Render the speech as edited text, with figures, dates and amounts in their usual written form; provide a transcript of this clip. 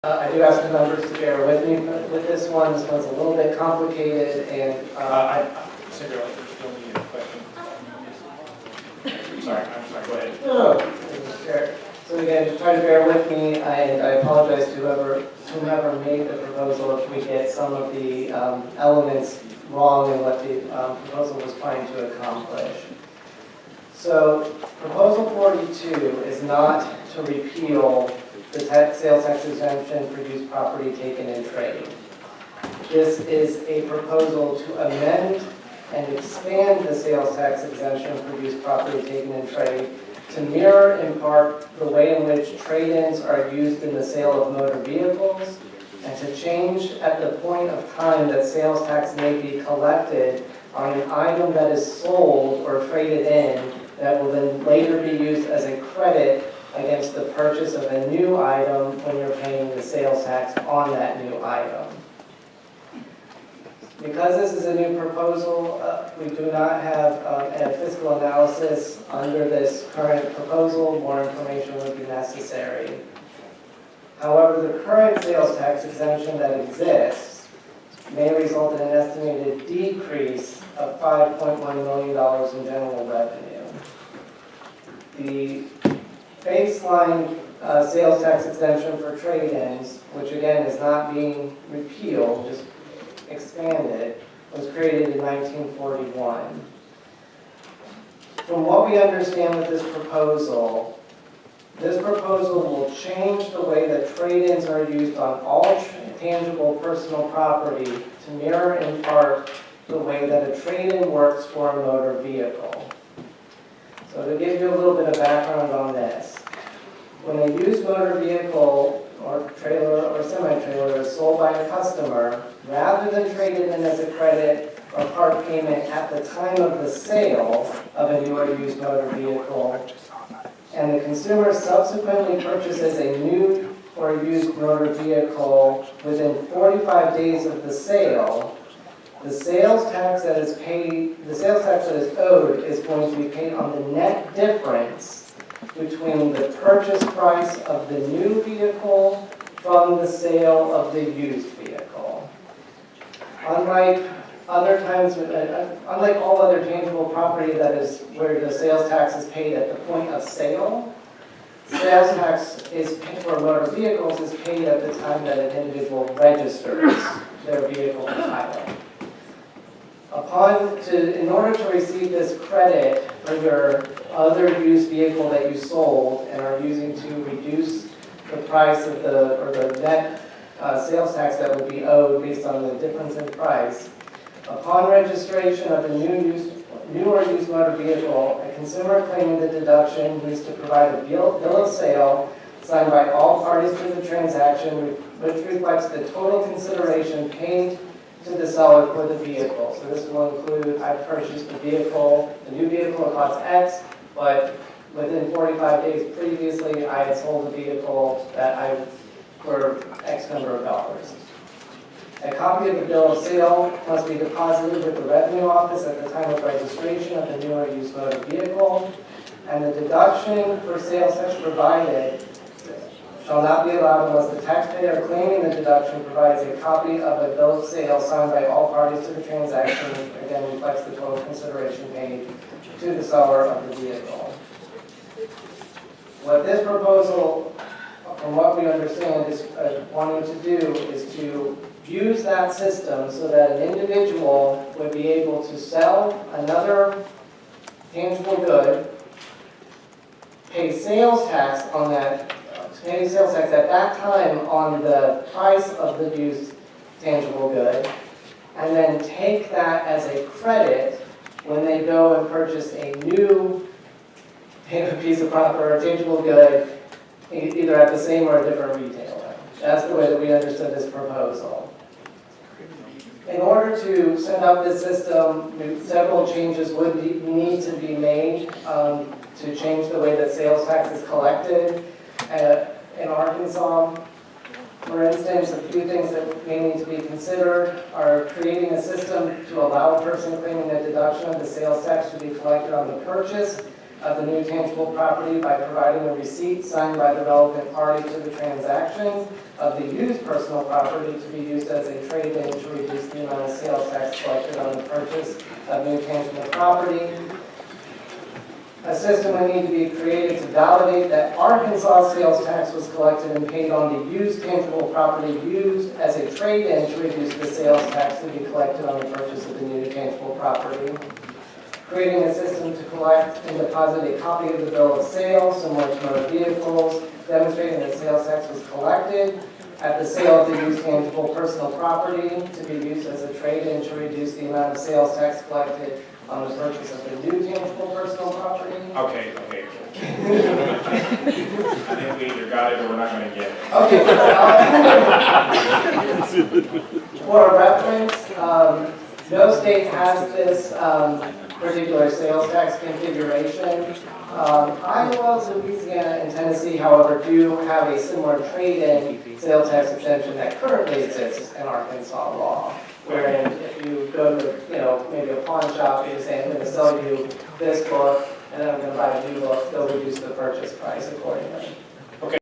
I do ask the members to bear with me with this one. This one's a little bit complicated, and Cinderella, don't need a question. I'm sorry, go ahead. no, sure. So again, just try to bear with me, and I apologize to whomever made the proposal if we get some of the elements wrong in what the proposal was trying to accomplish. So proposal 42 is not to repeal the sales tax exemption for used property taken in trade. This is a proposal to amend and expand the sales tax exemption for used property taken in trade to mirror in part the way in which trade-ins are used in the sale of motor vehicles, and to change at the point of time that sales tax may be collected on an item that is sold or traded in that will then later be used as a credit against the purchase of a new item when you're paying the sales tax on that new item. Because this is a new proposal, we do not have a fiscal analysis under this current proposal. More information would be necessary. However, the current sales tax exemption that exists may result in an estimated decrease of $5.1 million in general revenue. The baseline sales tax exemption for trade-ins, which again is not being repealed, just expanded, was created in 1941. From what we understand with this proposal will change the way that trade-ins are used on all tangible personal property to mirror in part the way that a trade-in works for a motor vehicle. So to give you a little bit of background on this, when a used motor vehicle or trailer or semi-trailer is sold by a customer, rather than traded in as a credit or part payment at the time of the sale of a new or used motor vehicle, and the consumer subsequently purchases a new or used motor vehicle within 45 days of the sale, the sales tax that is owed is going to be paid on the net difference between the purchase price of the new vehicle from the sale of the used vehicle. Unlike all other tangible property that is where the sales tax is paid at the point of sale, sales tax for motor vehicles is paid at the time that an individual registers their vehicle to title. In order to receive this credit for your other used vehicle that you sold and are using to reduce the price of the net sales tax that would be owed based on the difference in price, upon registration of a new or used motor vehicle, a consumer claiming the deduction needs to provide a bill of sale signed by all parties to the transaction, which reflects the total consideration paid to the seller for the vehicle. So this will include, I purchased the new vehicle, it costs X, but within 45 days previously, I had sold the vehicle for X number of dollars. A copy of the bill of sale must be deposited with the Revenue Office at the time of registration of the new or used motor vehicle, and the deduction for sales tax provided shall not be allowed unless the taxpayer claiming the deduction provides a copy of a bill of sale signed by all parties to the transaction, which again reflects the total consideration paid to the seller of the vehicle. What this proposal, from what we understand, is wanting to do is to use that system so that an individual would be able to sell another tangible good, pay sales tax on that, pay sales tax at that time on the price of the used tangible good, and then take that as a credit when they go and purchase a new piece of property or tangible good, either at the same or a different retailer. That's the way that we understood this proposal. In order to set up this system, several changes would need to be made to change the way that sales tax is collected in Arkansas. For instance, a few things that may need to be considered are creating a system to allow a person claiming a deduction of the sales tax to be collected on the purchase of the new tangible property by providing a receipt signed by the relevant party to the transaction of the used personal property to be used as a trade-in to reduce the amount of sales tax collected on the purchase of new tangible property. A system would need to be created to validate that Arkansas sales tax was collected and paid on the used tangible property used as a trade-in to reduce the sales tax to be collected on the purchase of the new tangible property. Creating a system to collect and deposit a copy of the bill of sale, similar to motor vehicles, demonstrating that sales tax was collected at the sale of the used tangible personal property to be used as a trade-in to reduce the amount of sales tax collected on the purchase of the new tangible personal property. Okay. I think we either got it or we're not going to get it. Okay. For reference, no state has this particular sales tax configuration. Iowa, Louisiana, and Tennessee, however, do have a similar trade-in sales tax exemption that currently exists in Arkansas law. Wherein if you go to, maybe a pawn shop, you say, I'm going to sell you this book, and then I'm going to buy a new book, they'll reduce the purchase price accordingly.